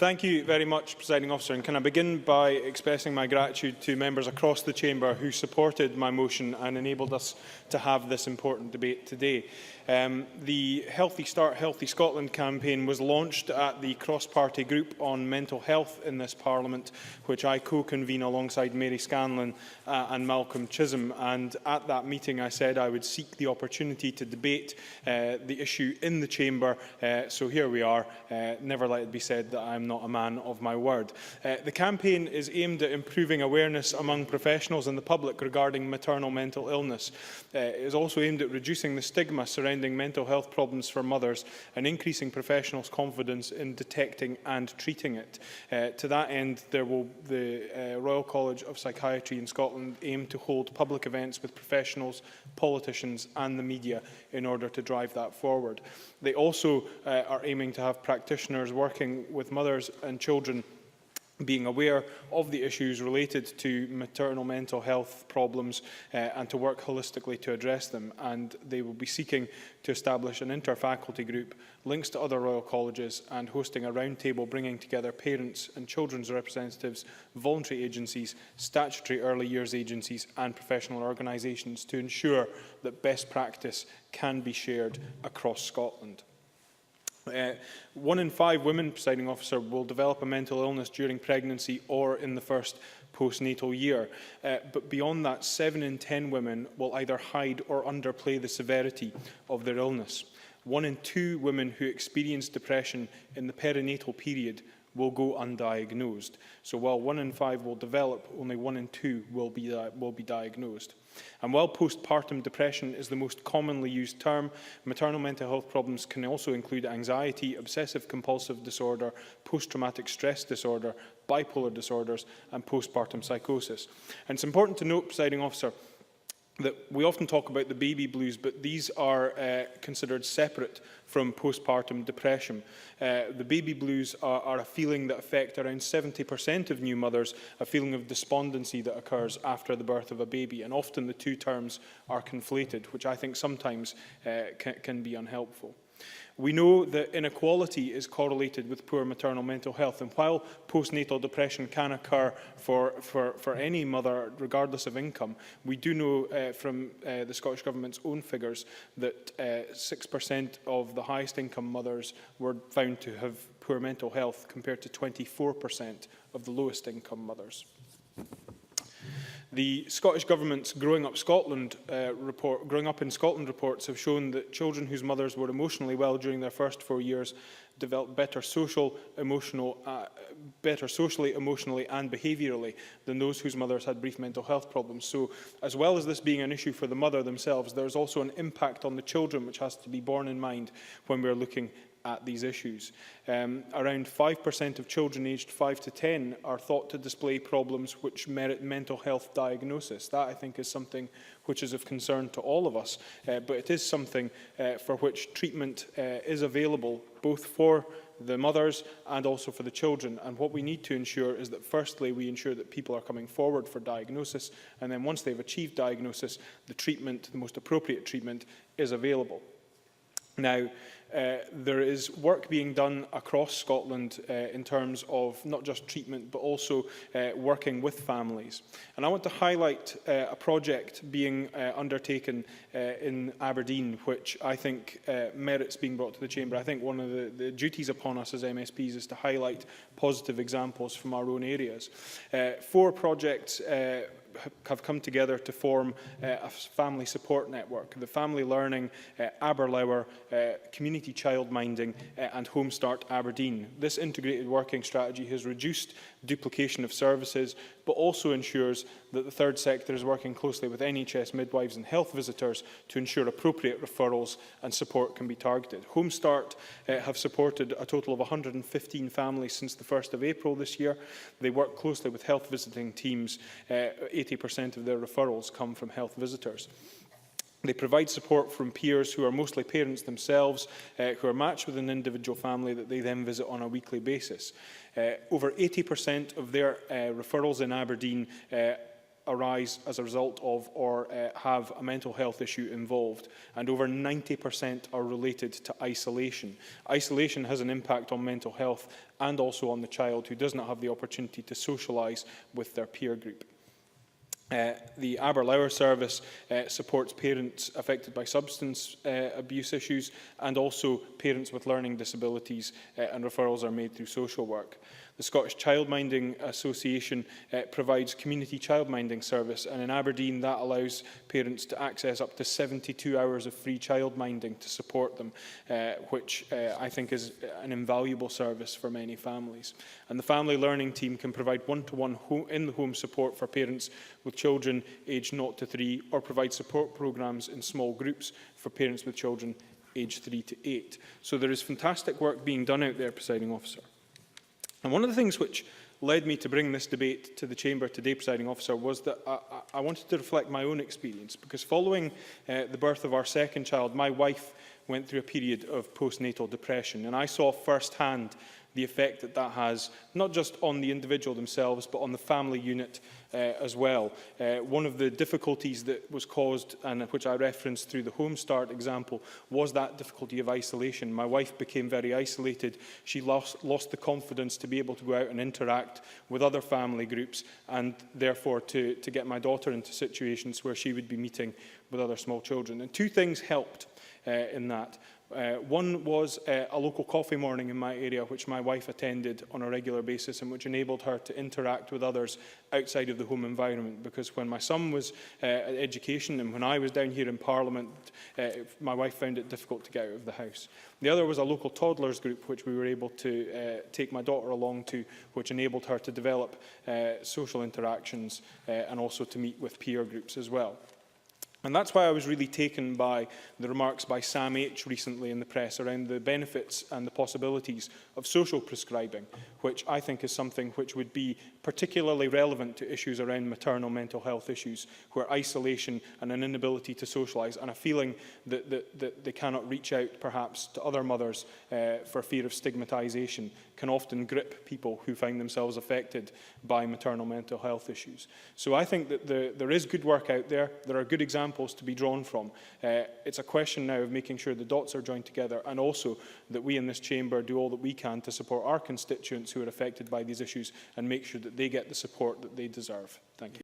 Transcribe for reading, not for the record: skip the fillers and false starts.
Thank you very much, Presiding Officer. And can I begin by expressing my gratitude to members across the Chamber who supported my motion and enabled us to have this important debate today. The Healthy Start, Healthy Scotland campaign was launched at the cross-party group on mental health in this Parliament, which I co-convene alongside Mary Scanlon and Malcolm Chisholm. And at that meeting, I said I would seek the opportunity to debate the issue in the Chamber. So here we are. Never let it be said that I am not a man of my word. The campaign is aimed at improving awareness among professionals and the public regarding maternal mental illness. It is also aimed at reducing the stigma surrounding mental health problems for mothers and increasing professionals' confidence in detecting and treating it. To that end, the Royal College of Psychiatry in Scotland aim to hold public events with professionals, politicians and the media in order to drive that forward. They also are aiming to have practitioners working with mothers and children being aware of the issues related to maternal mental health problems and to work holistically to address them. And they will be seeking to establish an inter-faculty group, links to other Royal Colleges and hosting a roundtable bringing together parents and children's representatives, voluntary agencies, statutory early years agencies and professional organisations to ensure that best practice can be shared across Scotland. 1 in 5 women, Presiding Officer, will develop a mental illness during pregnancy or in the first postnatal year. But beyond that, 7 in 10 women will either hide or underplay the severity of their illness. 1 in 2 women who experience depression in the perinatal period will go undiagnosed. So while 1 in 5 will develop, only 1 in 2 will be diagnosed. And while postpartum depression is the most commonly used term, maternal mental health problems can also include anxiety, obsessive-compulsive disorder, post-traumatic stress disorder, bipolar disorders and postpartum psychosis. And it's important to note, Presiding Officer, that we often talk about the baby blues, but these are considered separate from postpartum depression. The baby blues are a feeling that affect around 70% of new mothers, a feeling of despondency that occurs after the birth of a baby, and often the two terms are conflated, which I think sometimes can be unhelpful. We know that inequality is correlated with poor maternal mental health, and while postnatal depression can occur for any mother, regardless of income, we do know from the Scottish Government's own figures that 6% of the highest income mothers were found to have poor mental health, compared to 24% of the lowest income mothers. The Scottish Government's Growing Up in Scotland reports have shown that children whose mothers were emotionally well during their first 4 years developed better socially, emotionally and behaviourally than those whose mothers had brief mental health problems. So, as well as this being an issue for the mother themselves, there is also an impact on the children which has to be borne in mind when we are looking at these issues. Around 5% of children aged 5 to 10 are thought to display problems which merit mental health diagnosis. That, I think, is something which is of concern to all of us, but it is something for which treatment is available, both for the mothers and also for the children. And what we need to ensure is that, firstly, we ensure that people are coming forward for diagnosis, and then once they've achieved diagnosis, the treatment, the most appropriate treatment, is available. Now, there is work being done across Scotland in terms of not just treatment, but also working with families. And I want to highlight a project being undertaken in Aberdeen, which I think merits being brought to the Chamber. I think one of the duties upon us as MSPs is to highlight positive examples from our own areas. 4 projects have come together to form a family support network: the Family Learning, Aberlour, Community Childminding and Home Start Aberdeen. This integrated working strategy has reduced duplication of services, but also ensures that the third sector is working closely with NHS midwives and health visitors to ensure appropriate referrals and support can be targeted. Home Start have supported a total of 115 families since the 1st of April this year. They work closely with health visiting teams. 80% of their referrals come from health visitors. They provide support from peers who are mostly parents themselves, who are matched with an individual family that they then visit on a weekly basis. Over 80% of their referrals in Aberdeen arise as a result of or have a mental health issue involved, and over 90% are related to isolation. Isolation has an impact on mental health and also on the child who does not have the opportunity to socialise with their peer group. The Aberlour service supports parents affected by substance abuse issues and also parents with learning disabilities, and referrals are made through social work. The Scottish Childminding Association provides community childminding service, and in Aberdeen that allows parents to access up to 72 hours of free childminding to support them, which I think is an invaluable service for many families. And the Family Learning Team can provide one-to-one in-the-home support for parents with children aged 0 to 3, or provide support programmes in small groups for parents with children aged 3 to 8. So there is fantastic work being done out there, Presiding Officer. And one of the things which led me to bring this debate to the Chamber today, Presiding Officer, was that I wanted to reflect my own experience, because following the birth of our second child, my wife went through a period of postnatal depression, and I saw firsthand the effect that that has, not just on the individual themselves, but on the family unit as well. One of the difficulties that was caused, and which I referenced through the Home Start example, was that difficulty of isolation. My wife became very isolated. She lost the confidence to be able to go out and interact with other family groups, and therefore to get my daughter into situations where she would be meeting with other small children. And two things helped in that. One was a local coffee morning in my area, which my wife attended on a regular basis, and which enabled her to interact with others outside of the home environment. Because when my son was at education and when I was down here in Parliament, my wife found it difficult to get out of the house. The other was a local toddlers group, which we were able to take my daughter along to, which enabled her to develop social interactions and also to meet with peer groups as well. And that's why I was really taken by the remarks by Sam H recently in the press around the benefits and the possibilities of social prescribing, which I think is something which would be particularly relevant to issues around maternal mental health issues, where isolation and an inability to socialise and a feeling that they cannot reach out perhaps to other mothers for fear of stigmatisation can often grip people who find themselves affected by maternal mental health issues. So I think that there is good work out there. There are good examples to be drawn from. It's a question now of making sure the dots are joined together, and also that we in this chamber do all that we can to support our constituents who are affected by these issues and make sure that they get the support that they deserve. Thank you.